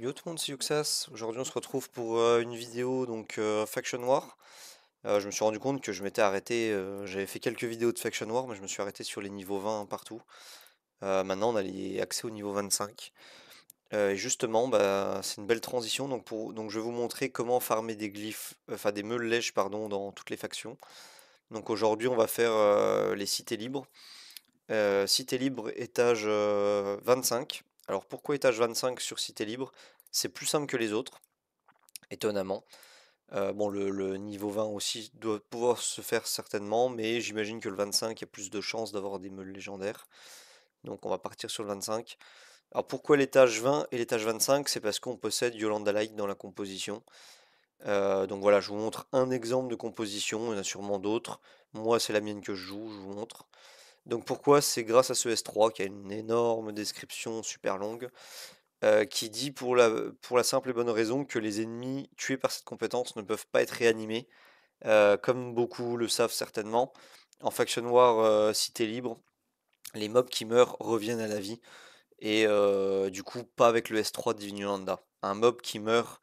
Yo tout le monde, c'est Yuxas. Aujourd'hui, on se retrouve pour une vidéo donc Faction War. Je me suis rendu compte que je m'étais arrêté, j'avais fait quelques vidéos de Faction War, mais je me suis arrêté sur les niveaux 20 partout. Maintenant, on a les accès au niveau 25. Et justement, bah, c'est une belle transition. Donc, je vais vous montrer comment farmer des glyphes, enfin des meules lèges, pardon, dans toutes les factions. Donc aujourd'hui, on va faire les cités libres. Cité libre, étage 25. Alors pourquoi étage 25 sur cité libre? C'est plus simple que les autres, étonnamment. Bon, le niveau 20 aussi doit pouvoir se faire certainement, mais j'imagine que le 25 a plus de chances d'avoir des meules légendaires. Donc on va partir sur le 25. Alors pourquoi l'étage 20 et l'étage 25? C'est parce qu'on possède Yolanda Light dans la composition. Donc voilà, je vous montre un exemple de composition, il y en a sûrement d'autres. Moi, c'est la mienne que je vous montre. Donc pourquoi? C'est grâce à ce S3 qui a une énorme description super longue, qui dit pour la simple et bonne raison que les ennemis tués par cette compétence ne peuvent pas être réanimés. Comme beaucoup le savent certainement, en Faction War Cité Libre, les mobs qui meurent reviennent à la vie, et du coup pas avec le S3 de Divine Yolanda. Un mob qui meurt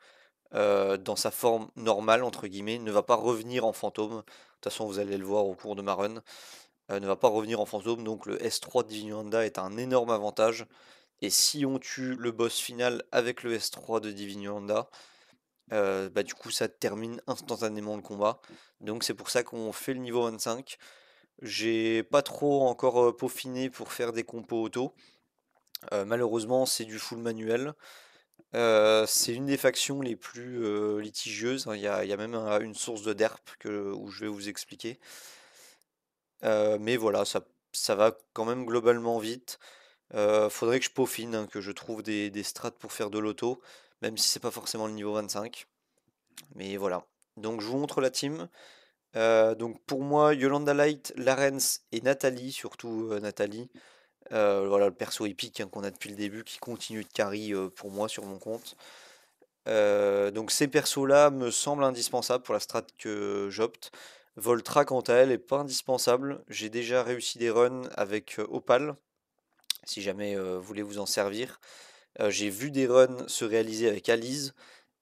dans sa forme normale, entre guillemets, ne va pas revenir en fantôme. De toute façon, vous allez le voir au cours de ma run. Ne va pas revenir en fantôme, donc le S3 de Divine Yolanda est un énorme avantage. Et si on tue le boss final avec le S3 de Divine Yolanda, bah du coup ça termine instantanément le combat. Donc c'est pour ça qu'on fait le niveau 25. J'ai pas trop encore peaufiné pour faire des compos auto. Malheureusement c'est du full manuel. C'est une des factions les plus litigieuses, hein. Il y a même une source de derp où je vais vous expliquer. Mais voilà, ça va quand même globalement vite. Faudrait que je peaufine, hein, que je trouve des strats pour faire de l'auto, même si c'est pas forcément le niveau 25. Mais voilà. Donc je vous montre la team. Donc pour moi, Yolanda Light, Larens et Nathalie, surtout Nathalie. Voilà le perso épique, hein, qu'on a depuis le début, qui continue de carry pour moi sur mon compte. Donc ces persos-là me semblent indispensables pour la strat que j'opte. Voltra, quant à elle, est pas indispensable. J'ai déjà réussi des runs avec Opal, si jamais vous voulez vous en servir. J'ai vu des runs se réaliser avec Alice,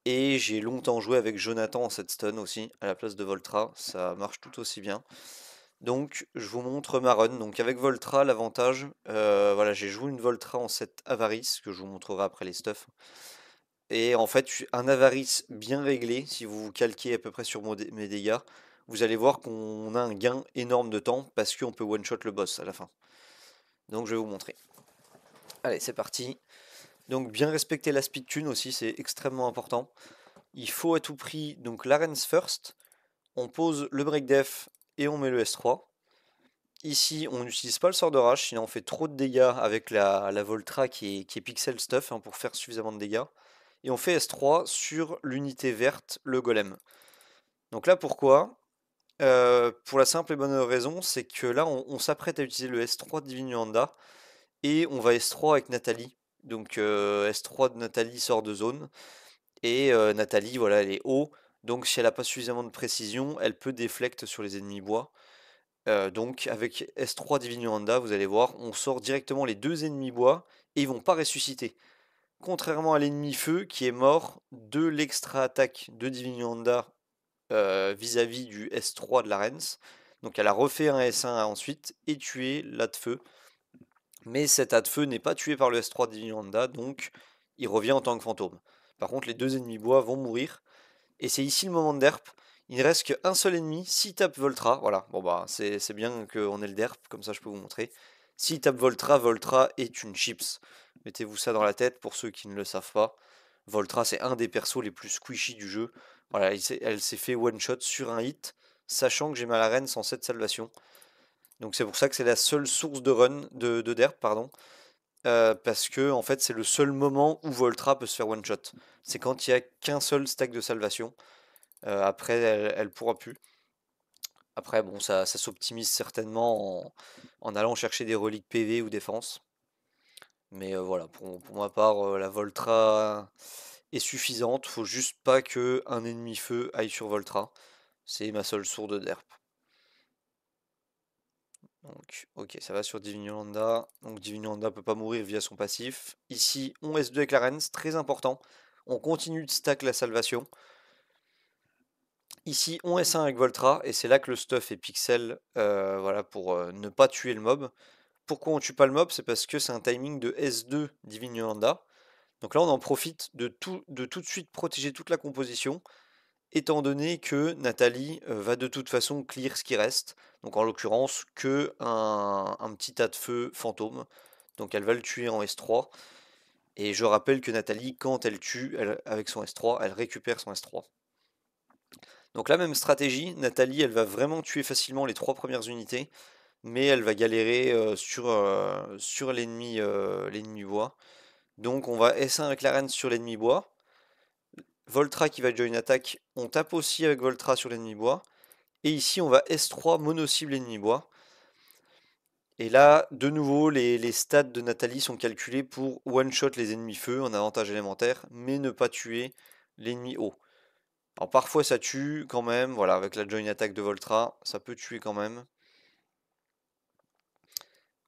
et j'ai longtemps joué avec Jonathan en set stun aussi, à la place de Voltra. Ça marche tout aussi bien. Donc je vous montre ma run. Donc avec Voltra, l'avantage, voilà, j'ai joué une Voltra en set Avarice, que je vous montrerai après les stuffs. Et en fait, un Avarice bien réglé, si vous vous calquez à peu près sur mes dégâts, vous allez voir qu'on a un gain énorme de temps parce qu'on peut one-shot le boss à la fin. Donc je vais vous montrer. Allez, c'est parti. Donc bien respecter la speed tune aussi, c'est extrêmement important. Il faut à tout prix, donc l'Arens first, on pose le break def et on met le S3. Ici, on n'utilise pas le sort de rage, sinon on fait trop de dégâts avec la Voltra qui est pixel stuff, hein, pour faire suffisamment de dégâts. Et on fait S3 sur l'unité verte, le golem. Donc là, pourquoi? Pour la simple et bonne raison, c'est que là, on s'apprête à utiliser le S3 de Divine Yolanda, et on va S3 avec Nathalie. Donc S3 de Nathalie sort de zone, et Nathalie, voilà, elle est haut, donc si elle n'a pas suffisamment de précision, elle peut déflect sur les ennemis bois. Donc avec S3 Divine Yolanda, vous allez voir, on sort directement les deux ennemis bois, et ils vont pas ressusciter. Contrairement à l'ennemi feu qui est mort de l'extra attaque de Divine Yolanda vis-à-vis du S3 de la Rens. Donc elle a refait un S1 ensuite et tué l'A de feu. Mais cet A de feu n'est pas tué par le S3 de Divine Yolanda, donc il revient en tant que fantôme. Par contre, les deux ennemis bois vont mourir. Et c'est ici le moment de derp. Il ne reste qu'un seul ennemi. S'il tape Voltra, voilà, bon bah c'est bien qu'on ait le derp, comme ça je peux vous montrer. S'il tape Voltra, Voltra est une chips. Mettez-vous ça dans la tête pour ceux qui ne le savent pas. Voltra, c'est un des persos les plus squishy du jeu. Voilà, elle s'est fait one shot sur un hit, sachant que j'ai mal à reine sans cette salvation. Donc c'est pour ça que c'est la seule source de run, de derp, pardon. Parce que en fait c'est le seul moment où Voltra peut se faire one shot. C'est quand il n'y a qu'un seul stack de salvation. Après, elle pourra plus. Après, bon, ça s'optimise certainement en allant chercher des reliques PV ou défense. Mais voilà, pour ma part, la Voltra est suffisante. Faut juste pas que un ennemi feu aille sur Voltra. C'est ma seule source de derp. Donc, ok, ça va sur Divine Yolanda. Donc, Divine Yolanda peut pas mourir via son passif. Ici, on S2 avec la Rens, très important. On continue de stack la salvation. Ici, on S1 avec Voltra, et c'est là que le stuff est pixel, voilà, pour ne pas tuer le mob. Pourquoi on tue pas le mob? C'est parce que c'est un timing de S2 Divine Yolanda. Donc là, on en profite de tout de suite protéger toute la composition, étant donné que Nathalie va de toute façon clear ce qui reste. Donc en l'occurrence, que un petit tas de feu fantôme. Donc elle va le tuer en S3. Et je rappelle que Nathalie, quand elle tue avec son S3, elle récupère son S3. Donc la même stratégie, Nathalie, elle va vraiment tuer facilement les 3 premières unités, mais elle va galérer sur l'ennemi bois. Donc on va S1 avec la reine sur l'ennemi bois. Voltra qui va join attaque, on tape aussi avec Voltra sur l'ennemi bois. Et ici on va S3 mono-cible ennemi bois. Et là, de nouveau, les stats de Nathalie sont calculés pour one-shot les ennemis feu en avantage élémentaire, mais ne pas tuer l'ennemi eau. Alors parfois ça tue quand même, voilà, avec la join attaque de Voltra, ça peut tuer quand même.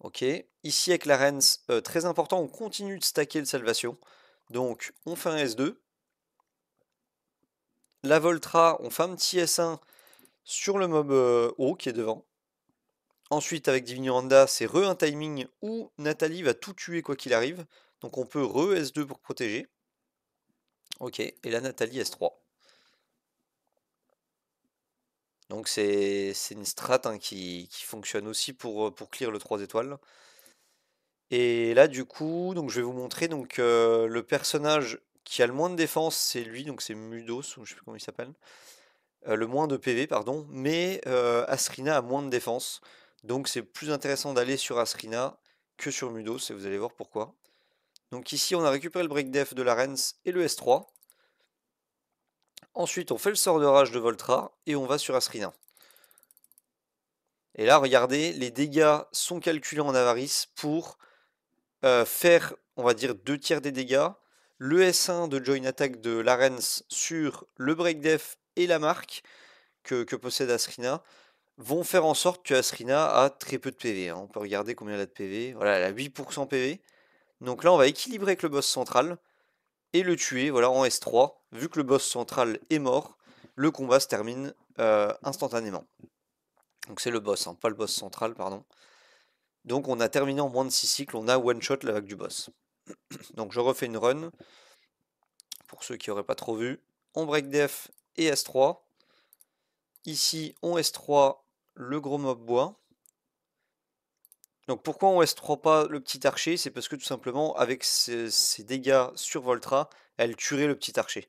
Ok, ici avec la Rens, très important, on continue de stacker le Salvation. Donc on fait un S2. La Voltra, on fait un petit S1 sur le mob haut qui est devant. Ensuite avec Divinuranda, c'est un timing où Nathalie va tout tuer quoi qu'il arrive. Donc on peut S2 pour protéger. Ok, et là Nathalie S3. Donc c'est une strat hein, qui fonctionne aussi pour clear le 3 étoiles. Et là du coup, donc je vais vous montrer donc le personnage qui a le moins de défense, c'est lui, donc c'est Mudos, ou je sais plus comment il s'appelle. Le moins de PV, pardon, mais Asrina a moins de défense. Donc c'est plus intéressant d'aller sur Asrina que sur Mudos, et vous allez voir pourquoi. Donc ici on a récupéré le break def de la Rens et le S3. Ensuite on fait le sort de rage de Voltra et on va sur Asrina. Et là regardez, les dégâts sont calculés en avarice pour faire, on va dire, 2 tiers des dégâts. Le S1 de join attack de Larens sur le break def et la marque que possède Asrina vont faire en sorte que Asrina a très peu de PV. On peut regarder combien elle a de PV. Voilà, elle a 8% PV. Donc là, on va équilibrer avec le boss central et le tuer voilà, en S3. Vu que le boss central est mort, le combat se termine instantanément. Donc c'est le boss, hein, pas le boss central, pardon. Donc on a terminé en moins de 6 cycles, on a one-shot la vague du boss. Donc je refais une run, pour ceux qui n'auraient pas trop vu. On break def et S3. Ici, on S3 le gros mob bois. Donc pourquoi on S3 pas le petit archer? C'est parce que tout simplement, avec ses dégâts sur Voltra, elle tuerait le petit archer.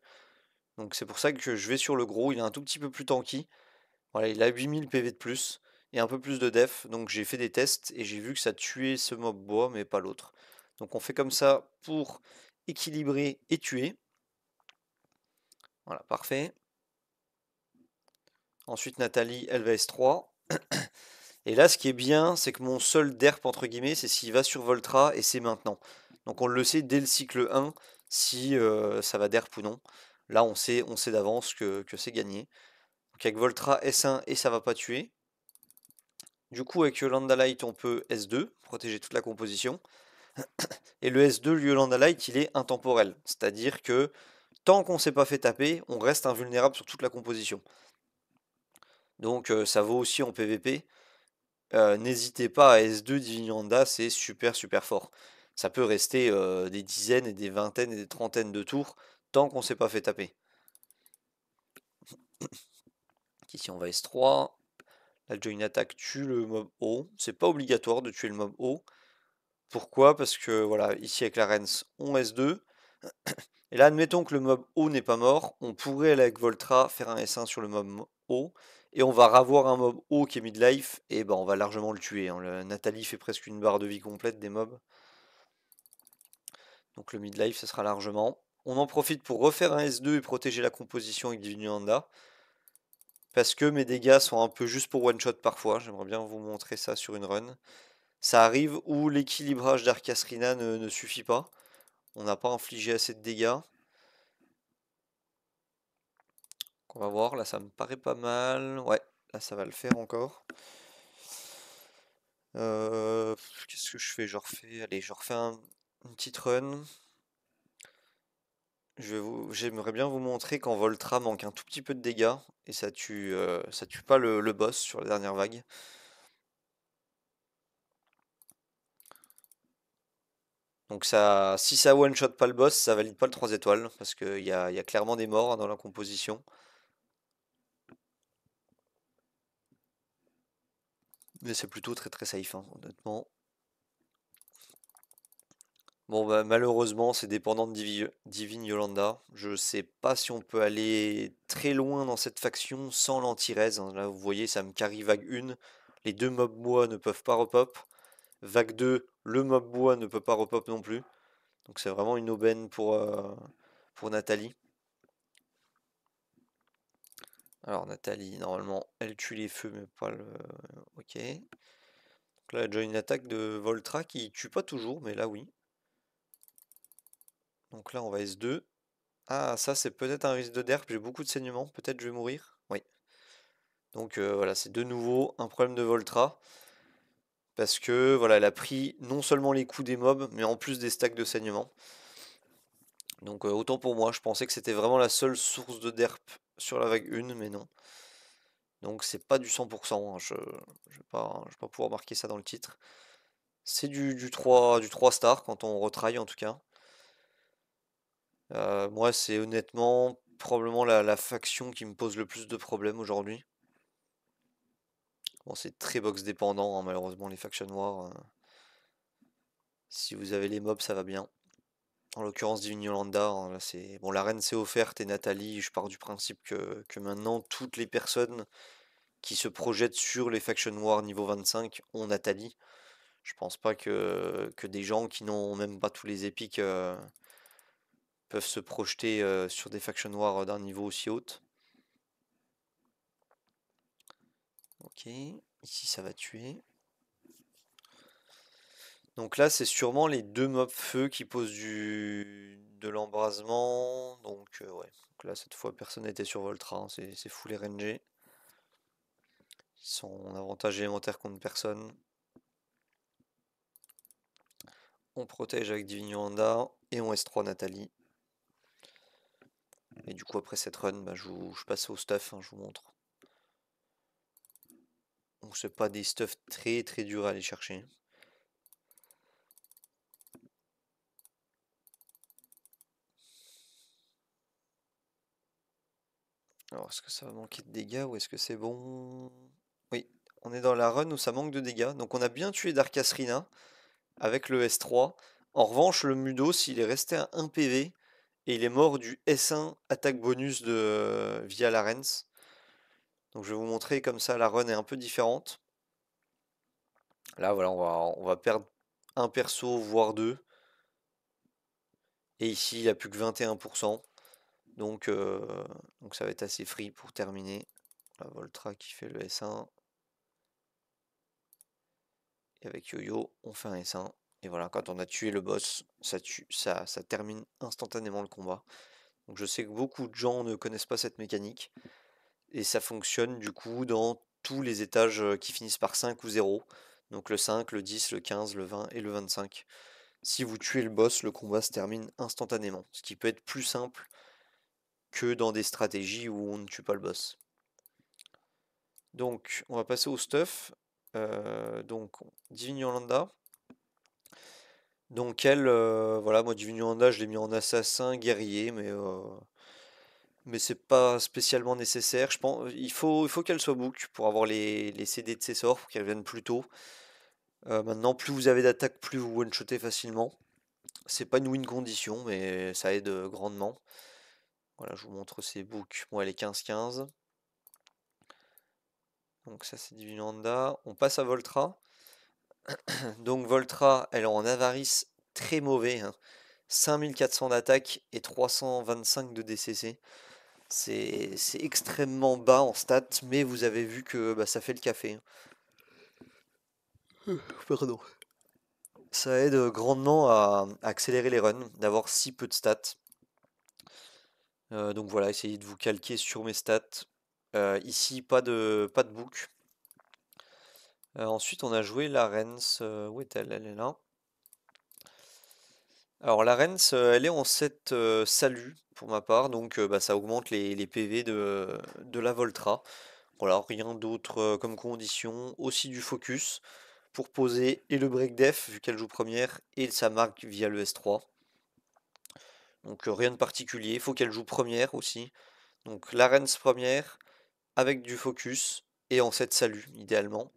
Donc c'est pour ça que je vais sur le gros, il est un tout petit peu plus tanky. Voilà, il a 8000 PV de plus et un peu plus de def. Donc j'ai fait des tests et j'ai vu que ça tuait ce mob bois, mais pas l'autre. Donc on fait comme ça pour équilibrer et tuer. Voilà, parfait. Ensuite Nathalie, elle va S3. Et là, ce qui est bien, c'est que mon seul derp, entre guillemets, c'est s'il va sur Voltra, et c'est maintenant. Donc on le sait dès le cycle 1, si ça va derp ou non. Là, on sait d'avance que c'est gagné. Donc avec Voltra S1, et ça va pas tuer. Du coup, avec Yolanda Light, on peut S2, protéger toute la composition. Et le S2, le Yolanda Light, il est intemporel. C'est-à-dire que tant qu'on s'est pas fait taper, on reste invulnérable sur toute la composition. Donc ça vaut aussi en PvP. N'hésitez pas à S2 Divinanda, c'est super super fort. Ça peut rester des dizaines et des vingtaines et des trentaines de tours tant qu'on s'est pas fait taper. Ici on va S3. La join attack tue le mob haut. C'est pas obligatoire de tuer le mob haut. Pourquoi? Parce que voilà, ici avec la Rens, on S2. Et là, admettons que le mob haut n'est pas mort. On pourrait aller avec Voltra faire un S1 sur le mob haut. Et on va ravoir un mob haut qui est midlife. Et ben on va largement le tuer. Hein. Nathalie fait presque une barre de vie complète des mobs. Donc le midlife, ce sera largement. On en profite pour refaire un S2 et protéger la composition avec Divinanda. Parce que mes dégâts sont un peu juste pour one shot parfois. J'aimerais bien vous montrer ça sur une run. Ça arrive où l'équilibrage d'Arcasrina ne suffit pas. On n'a pas infligé assez de dégâts. On va voir, là ça me paraît pas mal. Ouais, là ça va le faire encore. Qu'est-ce que je fais? Allez, je refais une petite run. J'aimerais bien vous montrer quand Voltra manque un tout petit peu de dégâts et ça tue pas le boss sur la dernière vague. Donc ça, si ça one-shot pas le boss, ça valide pas le 3 étoiles parce qu'il y a clairement des morts, hein, dans la composition. Mais c'est plutôt très très safe, hein, honnêtement. Bon bah malheureusement c'est dépendant de Divine Yolanda. Je sais pas si on peut aller très loin dans cette faction sans l'anti-raise, hein. Là vous voyez ça me carry vague 1. Les deux mobs bois ne peuvent pas repop. Vague 2, le mob bois ne peut pas repop non plus. Donc c'est vraiment une aubaine pour Nathalie. Alors Nathalie, normalement, elle tue les feux, mais pas le... Ok. Donc là, elle a déjà une attaque de Voltra qui tue pas toujours, mais là oui. Donc là, on va S2. Ah, ça c'est peut-être un risque de derp, j'ai beaucoup de saignements, peut-être je vais mourir. Oui. Donc voilà, c'est de nouveau un problème de Voltra. Parce que voilà, elle a pris non seulement les coups des mobs, mais en plus des stacks de saignements. Donc autant pour moi, je pensais que c'était vraiment la seule source de derp sur la vague 1, mais non. Donc c'est pas du 100%, hein, je vais pas pouvoir marquer ça dans le titre. C'est du 3 star quand on retraille en tout cas. Moi c'est honnêtement probablement la faction qui me pose le plus de problèmes aujourd'hui. Bon c'est très box dépendant, hein, malheureusement les factions noires. Si vous avez les mobs ça va bien. En l'occurrence Divine Yolanda, hein, là c'est. Bon la reine s'est offerte et Nathalie, je pars du principe que maintenant toutes les personnes qui se projettent sur les factions noires niveau 25 ont Nathalie. Je pense pas que des gens qui n'ont même pas tous les épiques peuvent se projeter sur des factions noires d'un niveau aussi haut. Ok, ici ça va tuer. Donc là c'est sûrement les deux mobs feu qui posent de l'embrasement. Donc ouais, donc là cette fois personne n'était sur Voltra, hein, c'est full RNG. Ils sont en avantage élémentaire contre personne. On protège avec Divine Honda et on S3 Nathalie. Et du coup après cette run, bah, je passe au stuff, hein, je vous montre. Donc c'est pas des stuffs très très durs à aller chercher. Alors est-ce que ça va manquer de dégâts ou est-ce que c'est bon? Oui, on est dans la run où ça manque de dégâts. Donc on a bien tué Darkasrina avec le S3. En revanche, le Mudos, il est resté à 1 PV et il est mort du S1 attaque bonus via la Rens. Donc je vais vous montrer comme ça la run est un peu différente. Là voilà, on va perdre un perso voire deux. Et ici il a plus que 21%. Donc ça va être assez free pour terminer. La Voltra qui fait le S1. Et avec Yo-Yo, on fait un S1. Et voilà, quand on a tué le boss, ça termine instantanément le combat. Donc je sais que beaucoup de gens ne connaissent pas cette mécanique. Et ça fonctionne du coup dans tous les étages qui finissent par 5 ou 0. Donc le 5, le 10, le 15, le 20 et le 25. Si vous tuez le boss, le combat se termine instantanément. Ce qui peut être plus simple que dans des stratégies où on ne tue pas le boss. Donc on va passer au stuff. Donc Divine Yolanda. Donc elle, voilà, moi Divine Yolanda, je l'ai mis en assassin, guerrier, mais c'est pas spécialement nécessaire. Je pense, il faut qu'elle soit book pour avoir les CD de ses sorts, pour qu'elle vienne plus tôt. Maintenant, plus vous avez d'attaque, plus vous one-shotez facilement. C'est pas une win condition, mais ça aide grandement. Voilà, je vous montre ses books. Bon, elle est 15-15. Donc ça c'est Divine Yolanda. On passe à Voltra. Donc Voltra, elle est en avarice très mauvais, hein. 5400 d'attaque et 325 de DCC. C'est extrêmement bas en stats, mais vous avez vu que bah, ça fait le café, hein. Pardon. Ça aide grandement à accélérer les runs, d'avoir si peu de stats. Donc voilà, essayez de vous calquer sur mes stats. Ici, pas de book. Ensuite, on a joué la Rens. Où est-elle? Elle est là. Alors la Rens, elle est en 7 salut pour ma part, donc bah, ça augmente les PV de la Voltra. Voilà, rien d'autre comme condition. Aussi du focus pour poser et le break def vu qu'elle joue première et sa marque via le S3. Donc rien de particulier. Il faut qu'elle joue première aussi. Donc la Rens première avec du focus et en 7 salut idéalement.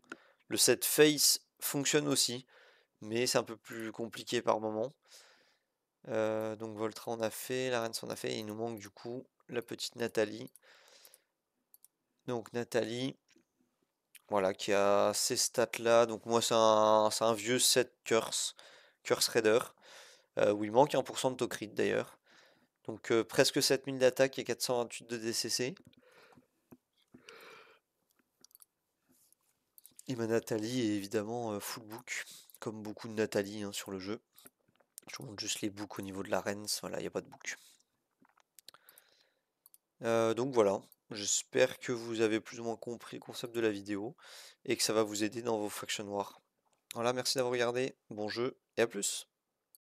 Le 7 face fonctionne aussi, mais c'est un peu plus compliqué par moment. Donc Voltra on a fait, la Rens on a fait, et il nous manque du coup la petite Nathalie. Donc Nathalie, voilà, qui a ces stats là. Donc moi c'est un vieux 7 Curse Raider, où il manque 1% de Tokrit d'ailleurs. Donc presque 7000 d'attaque et 428 de DCC. Et ma Nathalie est évidemment full book, comme beaucoup de Nathalie hein, sur le jeu. Je vous montre juste les books au niveau de la Rens, voilà, il n'y a pas de book. Donc voilà, j'espère que vous avez plus ou moins compris le concept de la vidéo et que ça va vous aider dans vos faction wars. Voilà, merci d'avoir regardé, bon jeu et à plus!